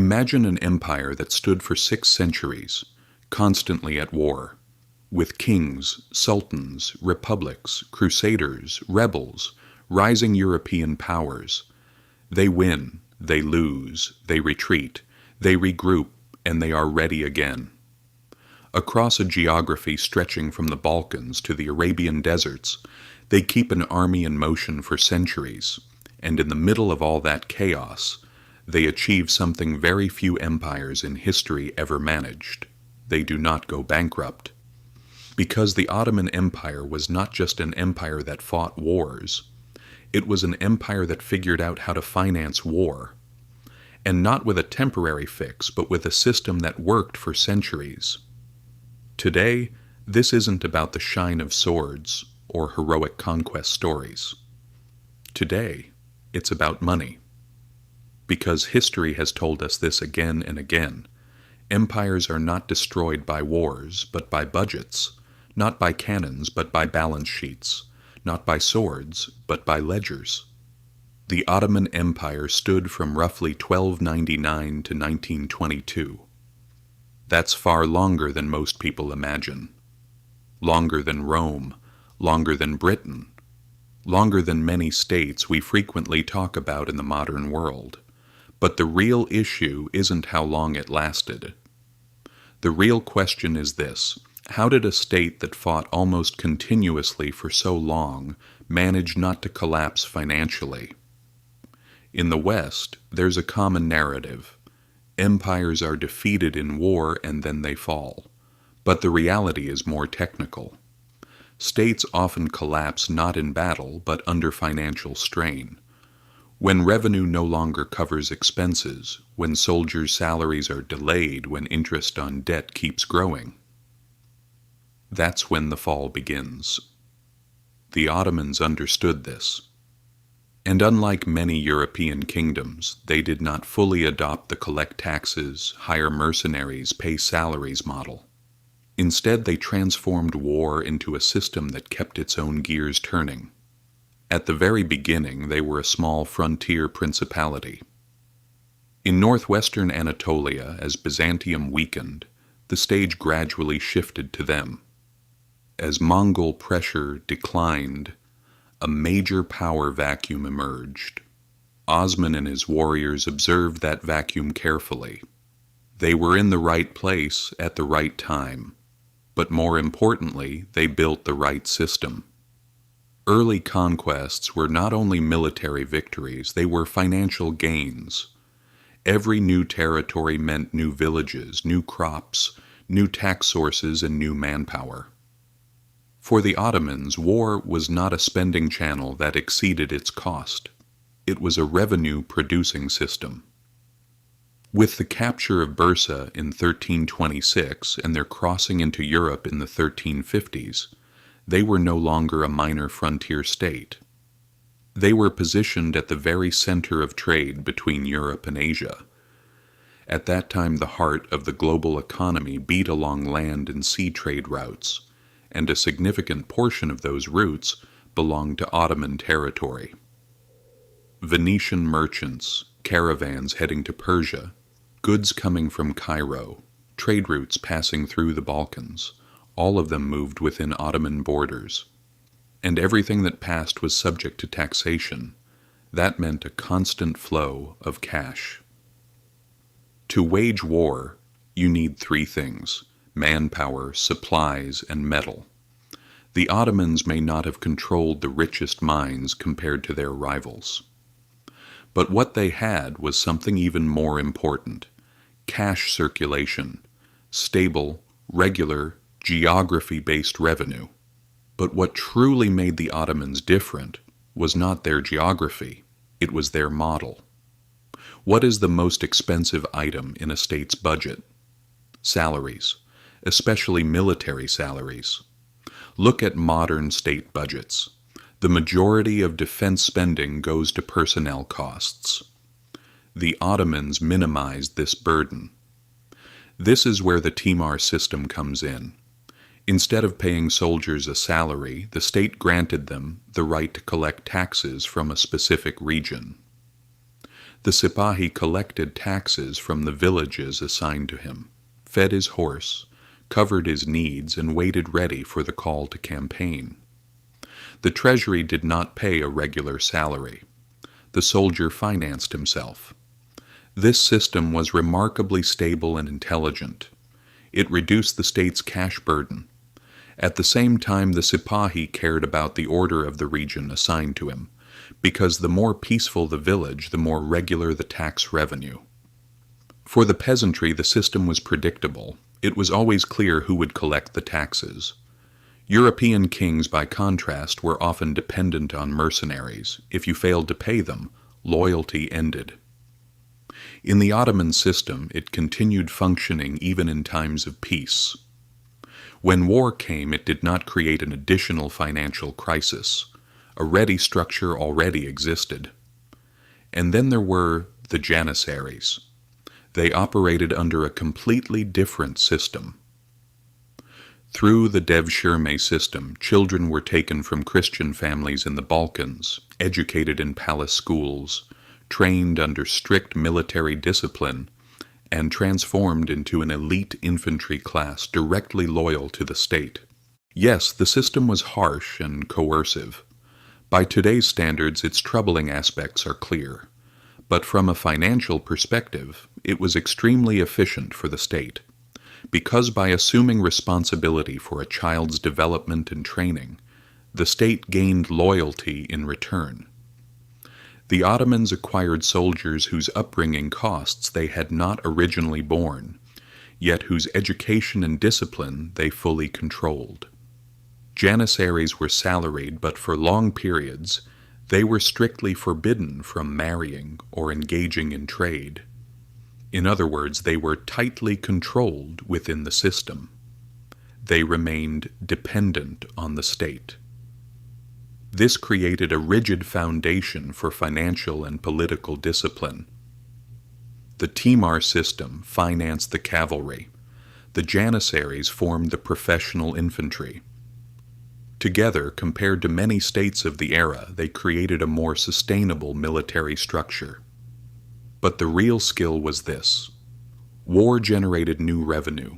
Imagine an empire that stood for 6 centuries, constantly at war, with kings, sultans, republics, crusaders, rebels, rising European powers. They win, they lose, they retreat, they regroup, and they are ready again. Across a geography stretching from the Balkans to the Arabian deserts, they keep an army in motion for centuries, and in the middle of all that chaos, they achieve something very few empires in history ever managed. They do not go bankrupt. Because the Ottoman Empire was not just an empire that fought wars, it was an empire that figured out how to finance war, and not with a temporary fix, but with a system that worked for centuries. Today, this isn't about the shine of swords or heroic conquest stories. Today, it's about money. Because history has told us this again and again, empires are not destroyed by wars, but by budgets, not by cannons, but by balance sheets, not by swords, but by ledgers. The Ottoman Empire stood from roughly 1299 to 1922. That's far longer than most people imagine. Longer than Rome, longer than Britain, longer than many states we frequently talk about in the modern world. But the real issue isn't how long it lasted. The real question is this: how did a state that fought almost continuously for so long manage not to collapse financially? In the West, there's a common narrative. Empires are defeated in war and then they fall. But the reality is more technical. States often collapse not in battle, but under financial strain. When revenue no longer covers expenses, when soldiers' salaries are delayed, when interest on debt keeps growing. That's when the fall begins. The Ottomans understood this. And unlike many European kingdoms, they did not fully adopt the collect taxes, hire mercenaries, pay salaries model. Instead, they transformed war into a system that kept its own gears turning. At the very beginning, they were a small frontier principality. In northwestern Anatolia, as Byzantium weakened, the stage gradually shifted to them. As Mongol pressure declined, a major power vacuum emerged. Osman and his warriors observed that vacuum carefully. They were in the right place at the right time, but more importantly, they built the right system. Early conquests were not only military victories, they were financial gains. Every new territory meant new villages, new crops, new tax sources, and new manpower. For the Ottomans, war was not a spending channel that exceeded its cost. It was a revenue-producing system. With the capture of Bursa in 1326 and their crossing into Europe in the 1350s, they were no longer a minor frontier state. They were positioned at the very center of trade between Europe and Asia. At that time, the heart of the global economy beat along land and sea trade routes, and a significant portion of those routes belonged to Ottoman territory. Venetian merchants, caravans heading to Persia, goods coming from Cairo, trade routes passing through the Balkans, all of them moved within Ottoman borders. And everything that passed was subject to taxation. That meant a constant flow of cash. To wage war, you need 3 things: manpower, supplies, and metal. The Ottomans may not have controlled the richest mines compared to their rivals. But what they had was something even more important: cash circulation, stable, regular, geography-based revenue. But what truly made the Ottomans different was not their geography, it was their model. What is the most expensive item in a state's budget? Salaries, especially military salaries. Look at modern state budgets. The majority of defense spending goes to personnel costs. The Ottomans minimized this burden. This is where the Timar system comes in. Instead of paying soldiers a salary, the state granted them the right to collect taxes from a specific region. The Sipahi collected taxes from the villages assigned to him, fed his horse, covered his needs, and waited ready for the call to campaign. The treasury did not pay a regular salary. The soldier financed himself. This system was remarkably stable and intelligent. It reduced the state's cash burden. At the same time, the Sipahi cared about the order of the region assigned to him, because the more peaceful the village, the more regular the tax revenue. For the peasantry, the system was predictable. It was always clear who would collect the taxes. European kings, by contrast, were often dependent on mercenaries. If you failed to pay them, loyalty ended. In the Ottoman system, it continued functioning even in times of peace. When war came, it did not create an additional financial crisis. A ready structure already existed. And then there were the Janissaries. They operated under a completely different system. Through the Devshirme system, children were taken from Christian families in the Balkans, educated in palace schools, trained under strict military discipline, and transformed into an elite infantry class directly loyal to the state. Yes, the system was harsh and coercive. By today's standards, its troubling aspects are clear. But from a financial perspective, it was extremely efficient for the state, because by assuming responsibility for a child's development and training, the state gained loyalty in return. The Ottomans acquired soldiers whose upbringing costs they had not originally borne, yet whose education and discipline they fully controlled. Janissaries were salaried, but for long periods they were strictly forbidden from marrying or engaging in trade. In other words, they were tightly controlled within the system. They remained dependent on the state. This created a rigid foundation for financial and political discipline. The Timar system financed the cavalry. The Janissaries formed the professional infantry. Together, compared to many states of the era, they created a more sustainable military structure. But the real skill was this. War generated new revenue.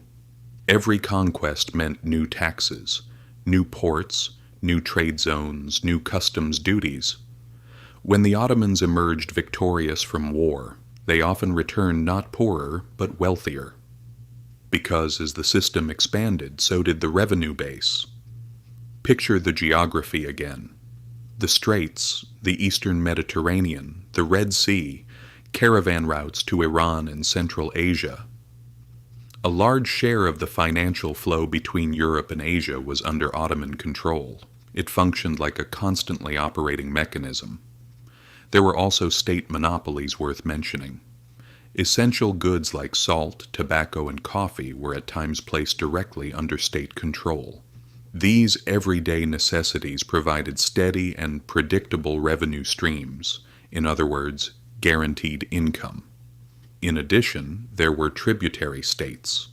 Every conquest meant new taxes, new ports, new trade zones, new customs duties. When the Ottomans emerged victorious from war, they often returned not poorer, but wealthier. Because as the system expanded, so did the revenue base. Picture the geography again. The Straits, the Eastern Mediterranean, the Red Sea, caravan routes to Iran and Central Asia. A large share of the financial flow between Europe and Asia was under Ottoman control. It functioned like a constantly operating mechanism. There were also state monopolies worth mentioning. Essential goods like salt, tobacco, and coffee were at times placed directly under state control. These everyday necessities provided steady and predictable revenue streams, in other words, guaranteed income. In addition, there were tributary states.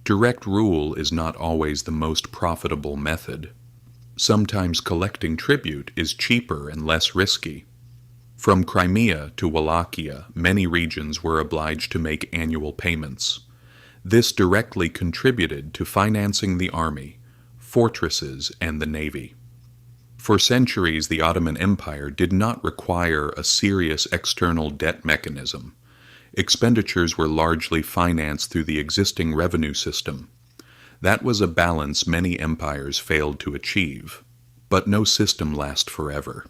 Direct rule is not always the most profitable method. Sometimes collecting tribute is cheaper and less risky. From Crimea to Wallachia, many regions were obliged to make annual payments. This directly contributed to financing the army, fortresses, and the navy. For centuries, the Ottoman Empire did not require a serious external debt mechanism. Expenditures were largely financed through the existing revenue system. That was a balance many empires failed to achieve. But no system lasts forever.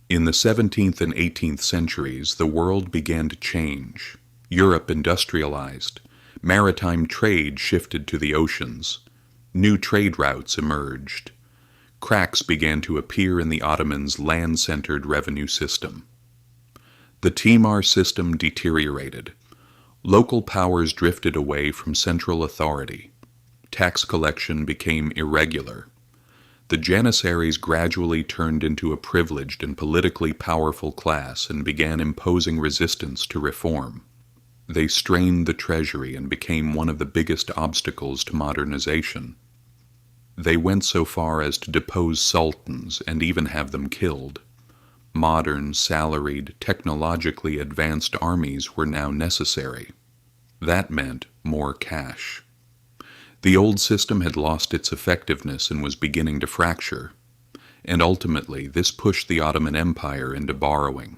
In the 17th and 18th centuries, the world began to change. Europe industrialized. Maritime trade shifted to the oceans. New trade routes emerged. Cracks began to appear in the Ottomans' land-centered revenue system. The Timar system deteriorated. Local powers drifted away from central authority. Tax collection became irregular. The Janissaries gradually turned into a privileged and politically powerful class and began imposing resistance to reform. They strained the treasury and became one of the biggest obstacles to modernization. They went so far as to depose sultans and even have them killed. Modern, salaried, technologically advanced armies were now necessary. That meant more cash. The old system had lost its effectiveness and was beginning to fracture, and ultimately this pushed the Ottoman Empire into borrowing.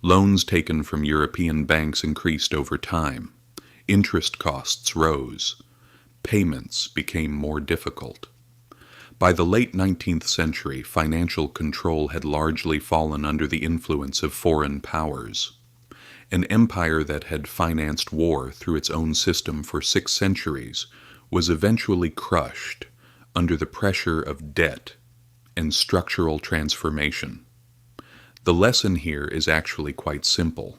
Loans taken from European banks increased over time. Interest costs rose. Payments became more difficult. By the late 19th century, financial control had largely fallen under the influence of foreign powers. An empire that had financed war through its own system for 6 centuries was eventually crushed under the pressure of debt and structural transformation. The lesson here is actually quite simple.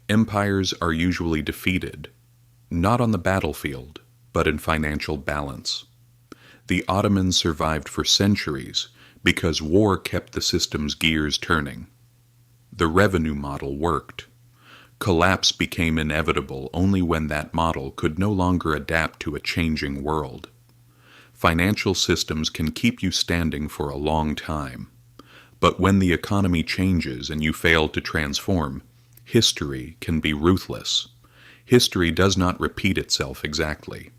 Empires are usually defeated, not on the battlefield, but in financial balance. The Ottomans survived for centuries because war kept the system's gears turning. The revenue model worked. Collapse became inevitable only when that model could no longer adapt to a changing world. Financial systems can keep you standing for a long time, but when the economy changes and you fail to transform, history can be ruthless. History does not repeat itself exactly.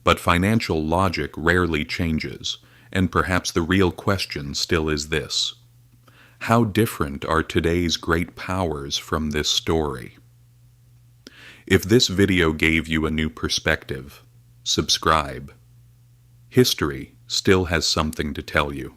But financial logic rarely changes, and perhaps the real question still is this: how different are today's great powers from this story? If this video gave you a new perspective, subscribe. History still has something to tell you.